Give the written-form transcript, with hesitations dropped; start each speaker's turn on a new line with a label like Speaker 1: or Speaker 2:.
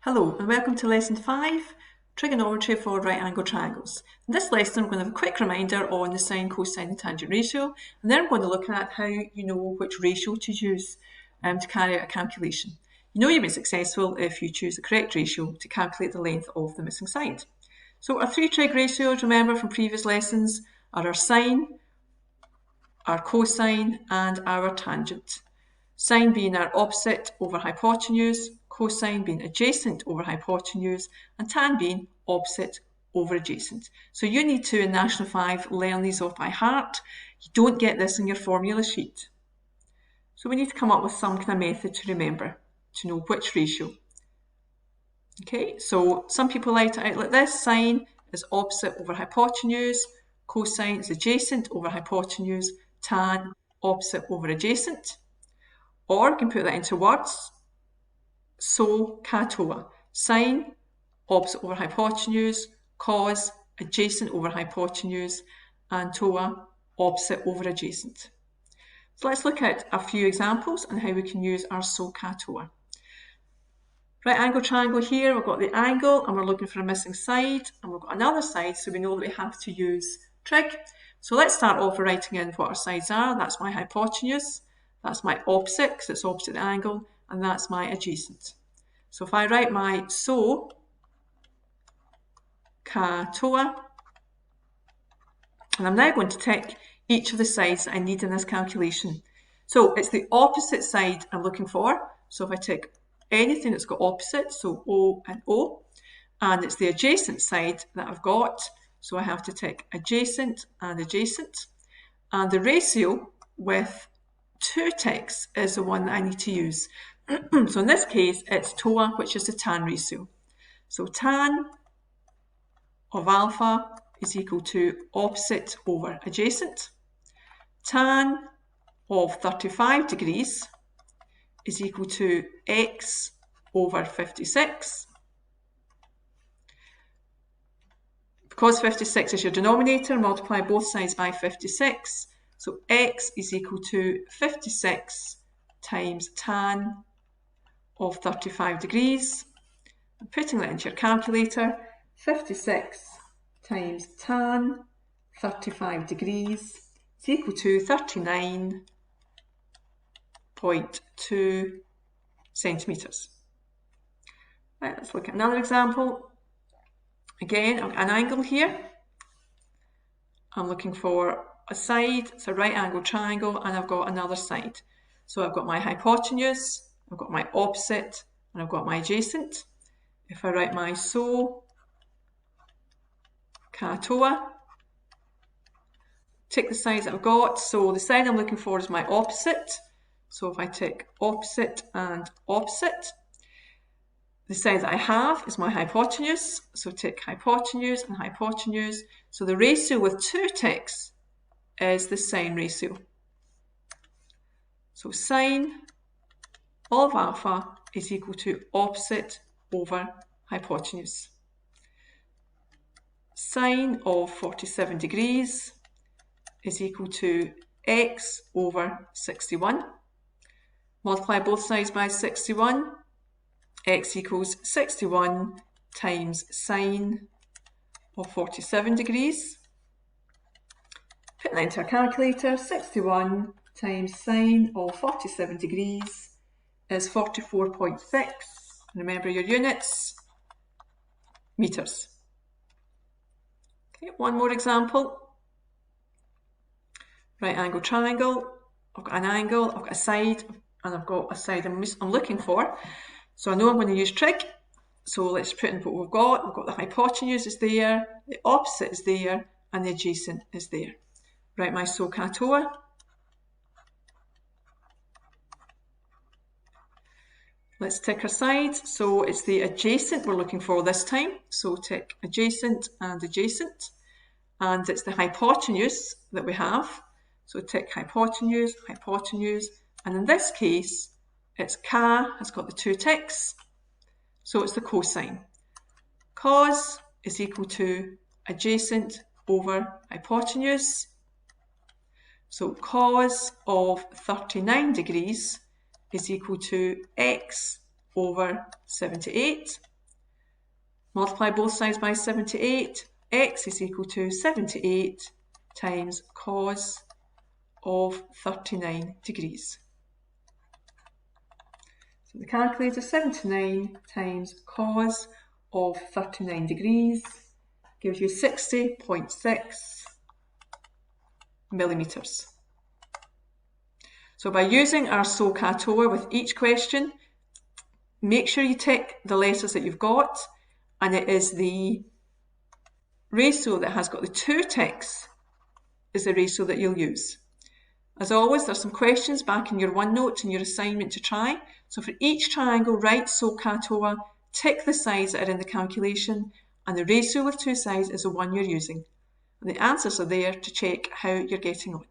Speaker 1: Hello and welcome to lesson 5, trigonometry for right angle triangles. In this lesson I'm going to have a quick reminder on the sine, cosine and tangent ratio, and then I'm going to look at how you know which ratio to use to carry out a calculation. You know you've been successful if you choose the correct ratio to calculate the length of the missing side. So our three trig ratios, remember from previous lessons, are our sine, our cosine and our tangent. Sine being our opposite over hypotenuse, cosine being adjacent over hypotenuse, and tan being opposite over adjacent. So you need to, in National 5, learn these off by heart. You don't get this in your formula sheet. So we need to come up with some kind of method to remember, to know which ratio. Okay, so some people write it out like this. Sine is opposite over hypotenuse, cosine is adjacent over hypotenuse, tan opposite over adjacent. Or you can put that into words. So, katoa. Sine, opposite over hypotenuse, cos, adjacent over hypotenuse, and toa, opposite over adjacent. So let's look at a few examples on how we can use our so, katoa. Right angle triangle here, we've got the angle and we're looking for a missing side, and we've got another side, so we know that we have to use trig. So let's start off by writing in what our sides are. That's my hypotenuse, that's my opposite because it's opposite the angle, and that's my adjacent. So if I write my so, katoa, and I'm now going to tick each of the sides that I need in this calculation. So it's the opposite side I'm looking for. So if I tick anything that's got opposite, so O and O, and it's the adjacent side that I've got, so I have to tick adjacent and adjacent. And the ratio with 2 ticks is the one that I need to use. So in this case, it's TOA, which is the tan ratio. So tan of alpha is equal to opposite over adjacent. Tan of 35 degrees is equal to x over 56. Because 56 is your denominator, multiply both sides by 56. So x is equal to 56 times tan of 35 degrees. I'm putting that into your calculator. 56 times tan 35 degrees is equal to 39.2 centimetres. Right, let's look at another example. Again, I've got an angle here. I'm looking for a side, it's a right angle triangle, and I've got another side. So I've got my hypotenuse, I've got my opposite, and I've got my adjacent. If I write my so, katoa, tick the sides that I've got. So the side I'm looking for is my opposite. So if I tick opposite and opposite, the side that I have is my hypotenuse, so tick hypotenuse and hypotenuse. So the ratio with 2 ticks is the sine ratio. So sine of alpha is equal to opposite over hypotenuse. Sine of 47 degrees is equal to x over 61. Multiply both sides by 61. X equals 61 times sine of 47 degrees. Put that into a calculator. 61 times sine of 47 degrees is 44.6. Remember your units, meters. Okay, one more example. Right angle triangle. I've got an angle, I've got a side, and I've got a side I'm looking for. So I know I'm going to use trig. So let's put in what we've got. We've got the hypotenuse is there, the opposite is there, and the adjacent is there. Write my so, katoa. Let's tick our sides. So it's the adjacent we're looking for this time. So tick adjacent and adjacent. And it's the hypotenuse that we have. So tick hypotenuse, hypotenuse. And in this case, it's ka has got the 2 ticks. So it's the cosine. Cos is equal to adjacent over hypotenuse. So cos of 39 degrees is equal to x over 78. Multiply both sides by 78. X is equal to 78 times cos of 39 degrees. So the calculator, 79 times cos of 39 degrees gives you 60.6 millimetres. So by using our SOHCAHTOA with each question, make sure you tick the letters that you've got, and it is the ratio that has got the 2 ticks is the ratio that you'll use. As always, there's some questions back in your OneNote and your assignment to try. So for each triangle, write SOHCAHTOA, tick the sides that are in the calculation, and the ratio with 2 sides is the one you're using. And the answers are there to check how you're getting on.